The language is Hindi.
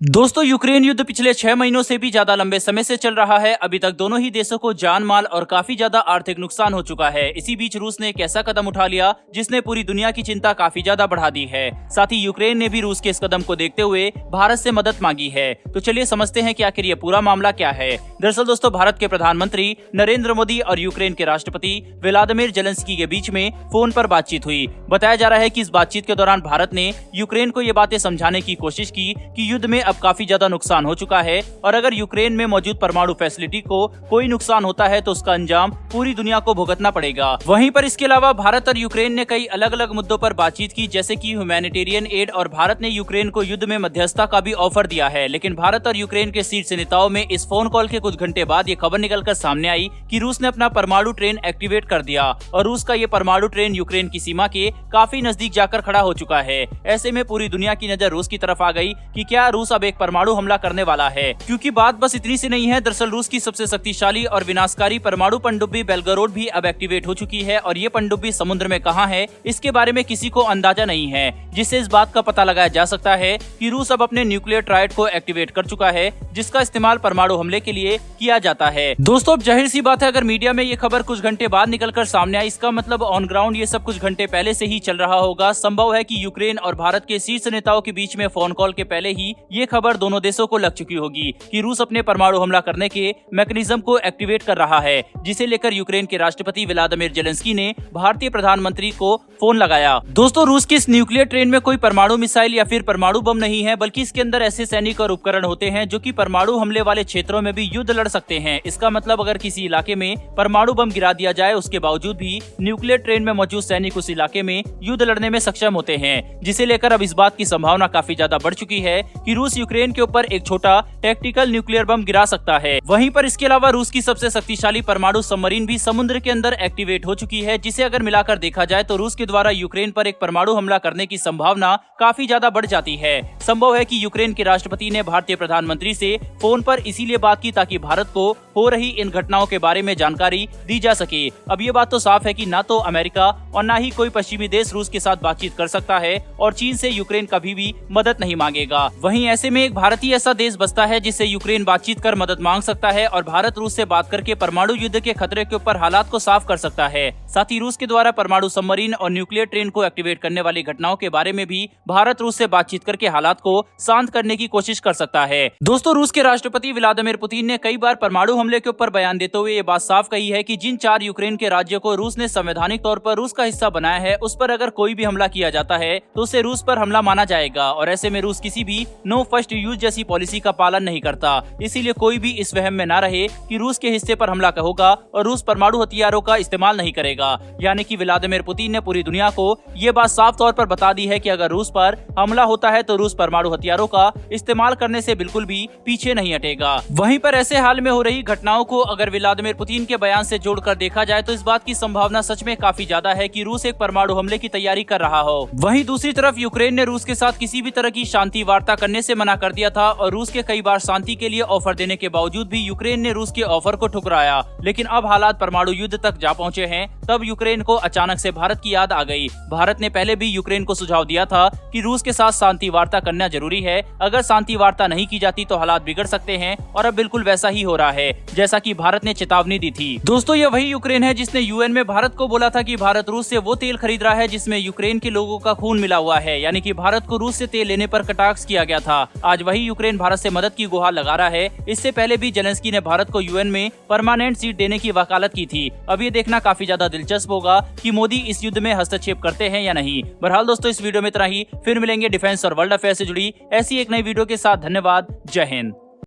दोस्तों, यूक्रेन युद्ध पिछले 6 महीनों से भी ज्यादा लंबे समय से चल रहा है। अभी तक दोनों ही देशों को जान माल और काफी ज्यादा आर्थिक नुकसान हो चुका है। इसी बीच रूस ने एक ऐसा कदम उठा लिया जिसने पूरी दुनिया की चिंता काफी ज्यादा बढ़ा दी है। साथ ही यूक्रेन ने भी रूस के इस कदम को देखते हुए भारत से मदद मांगी है। तो चलिए समझते हैं कि आखिर ये पूरा मामला क्या है। दरअसल दोस्तों, भारत के प्रधानमंत्री नरेंद्र मोदी और यूक्रेन के राष्ट्रपति व्लादिमीर जेलेंस्की के बीच में फोन पर बातचीत हुई। बताया जा रहा है कि इस बातचीत के दौरान भारत ने यूक्रेन को ये बातें समझाने की कोशिश की कि युद्ध में अब काफी ज्यादा नुकसान हो चुका है और अगर यूक्रेन में मौजूद परमाणु फैसिलिटी को कोई नुकसान होता है तो उसका अंजाम पूरी दुनिया को भुगतना पड़ेगा। वहीं पर इसके अलावा भारत और यूक्रेन ने कई अलग अलग मुद्दों पर बातचीत की, जैसे कि ह्यूमैनिटेरियन एड, और भारत ने यूक्रेन को युद्ध में मध्यस्थता का भी ऑफर दिया है। लेकिन भारत और यूक्रेन के शीर्ष नेताओं में इस फोन कॉल के कुछ घंटे बाद ये खबर निकलकर सामने आई कि रूस ने अपना परमाणु ट्रेन एक्टिवेट कर दिया और रूस का ये परमाणु ट्रेन यूक्रेन की सीमा के काफी नजदीक जाकर खड़ा हो चुका है। ऐसे में पूरी दुनिया की नजर रूस की तरफ आ गई कि क्या रूस अब एक परमाणु हमला करने वाला है। क्योंकि बात बस इतनी सी नहीं है। दरअसल रूस की सबसे शक्तिशाली और विनाशकारी परमाणु पनडुब्बी बेलगोरोड भी अब एक्टिवेट हो चुकी है और ये पनडुब्बी समुद्र में कहाँ है इसके बारे में किसी को अंदाजा नहीं है, जिससे इस बात का पता लगाया जा सकता है कि रूस अब अपने न्यूक्लियर ट्राइड को एक्टिवेट कर चुका है, जिसका इस्तेमाल परमाणु हमले के लिए किया जाता है। दोस्तों, अब जाहिर सी बात है, अगर मीडिया में ये खबर कुछ घंटे बाद निकलकर सामने आई, इसका मतलब ऑन ग्राउंड ये सब कुछ घंटे पहले से ही चल रहा होगा। संभव है कि यूक्रेन और भारत के शीर्ष नेताओं के बीच में फोन कॉल के पहले ही ये खबर दोनों देशों को लग चुकी होगी कि रूस अपने परमाणु हमला करने के मैकेनिज्म को एक्टिवेट कर रहा है, जिसे लेकर यूक्रेन के राष्ट्रपति व्लादिमीर जेलेंस्की ने भारतीय प्रधानमंत्री को फोन लगाया। दोस्तों, रूस की इस न्यूक्लियर ट्रेन में कोई परमाणु मिसाइल या फिर परमाणु बम नहीं है, बल्कि इसके अंदर ऐसे सैनिक और उपकरण होते हैं जो कि परमाणु हमले वाले क्षेत्रों में भी युद्ध लड़ सकते हैं। इसका मतलब अगर किसी इलाके में परमाणु बम गिरा दिया जाए, उसके बावजूद भी न्यूक्लियर ट्रेन में मौजूद सैनिक उस इलाके में युद्ध लड़ने में सक्षम होते हैं, जिसे लेकर अब इस बात की संभावना काफी ज्यादा बढ़ चुकी है कि रूस यूक्रेन के ऊपर एक छोटा टैक्टिकल न्यूक्लियर बम गिरा सकता है। वहीं पर इसके अलावा रूस की सबसे शक्तिशाली परमाणु सबमरीन भी समुद्र के अंदर एक्टिवेट हो चुकी है, जिसे अगर मिलाकर देखा जाए तो रूस के द्वारा यूक्रेन पर एक परमाणु हमला करने की संभावना काफी ज्यादा बढ़ जाती है। संभव है कि यूक्रेन के राष्ट्रपति ने भारतीय प्रधानमंत्री से फोन पर इसीलिए बात की ताकि भारत को हो रही इन घटनाओं के बारे में जानकारी दी जा सके। अब ये बात तो साफ है कि ना तो अमेरिका और ना ही कोई पश्चिमी देश रूस के साथ बातचीत कर सकता है और चीन से यूक्रेन कभी भी मदद नहीं मांगेगा। वहीं ऐसे में एक भारतीय ऐसा देश बचता है जिससे यूक्रेन बातचीत कर मदद मांग सकता है और भारत रूस से बात करके परमाणु युद्ध के खतरे के ऊपर हालात को साफ कर सकता है। साथ ही रूस के द्वारा परमाणु सबमरीन और न्यूक्लियर ट्रेन को एक्टिवेट करने वाली घटनाओं के बारे में भी भारत रूस से बातचीत करके हालात को शांत करने की कोशिश कर सकता है। दोस्तों, रूस के राष्ट्रपति व्लादिमीर पुतिन ने कई बार परमाणु हमले के ऊपर बयान देते हुए ये बात साफ कही है कि जिन 4 यूक्रेन के राज्यों को रूस ने संवैधानिक तौर पर रूस का हिस्सा बनाया है, उस पर अगर कोई भी हमला किया जाता है तो उसे रूस पर हमला माना जाएगा और ऐसे में रूस किसी भी नो फर्स्ट यूज जैसी पॉलिसी का पालन नहीं करता। इसीलिए कोई भी इस वहम में ना रहे कि रूस के हिस्से पर हमला होगा और रूस परमाणु हथियारों का इस्तेमाल नहीं करेगा। यानी कि व्लादिमीर पुतिन ने पूरी दुनिया को ये बात साफ तौर पर बता दी है कि अगर रूस पर हमला होता है तो रूस परमाणु हथियारों का इस्तेमाल करने से बिल्कुल भी पीछे नहीं हटेगा। वहीं पर ऐसे हाल में हो रही घटनाओं को अगर व्लादिमीर पुतिन के बयान से जोड़कर देखा जाए तो इस बात की संभावना सच में काफी ज्यादा है कि रूस एक परमाणु हमले की तैयारी कर रहा हो। वहीं दूसरी तरफ यूक्रेन ने रूस के साथ किसी भी तरह की शांति वार्ता करने से मना कर दिया था और रूस के कई बार शांति के लिए ऑफर देने के बावजूद भी यूक्रेन ने रूस के ऑफर को ठुकराया। लेकिन अब हालात परमाणु युद्ध तक जा पहुंचे हैं, तब यूक्रेन को अचानक से भारत की याद आ गई। भारत ने पहले भी यूक्रेन को सुझाव दिया था कि रूस के साथ शांति वार्ता करना जरूरी है। अगर शांति वार्ता नहीं की जाती तो हालात बिगड़ सकते हैं और अब बिल्कुल वैसा ही हो रहा है जैसा कि भारत ने चेतावनी दी थी। दोस्तों, ये वही यूक्रेन है जिसने यूएन में भारत को बोला था कि भारत रूस से वो तेल खरीद रहा है जिसमें यूक्रेन के लोगों का खून मिला हुआ है, यानी कि भारत को रूस से तेल लेने पर कटाक्ष किया गया था। आज वही यूक्रेन भारत से मदद की गुहार लगा रहा है। इससे पहले भी जेलेंस्की ने भारत को यूएन में परमानेंट सीट देने की वकालत की थी। अब ये देखना काफी ज्यादा दिलचस्प होगा कि मोदी इस युद्ध में हस्तक्षेप करते हैं या नहीं। बहरहाल दोस्तों, इस वीडियो में इतना ही। फिर मिलेंगे डिफेंस और वर्ल्ड अफेयर से जुड़ी ऐसी एक नई वीडियो के साथ। धन्यवाद। जय हिंद।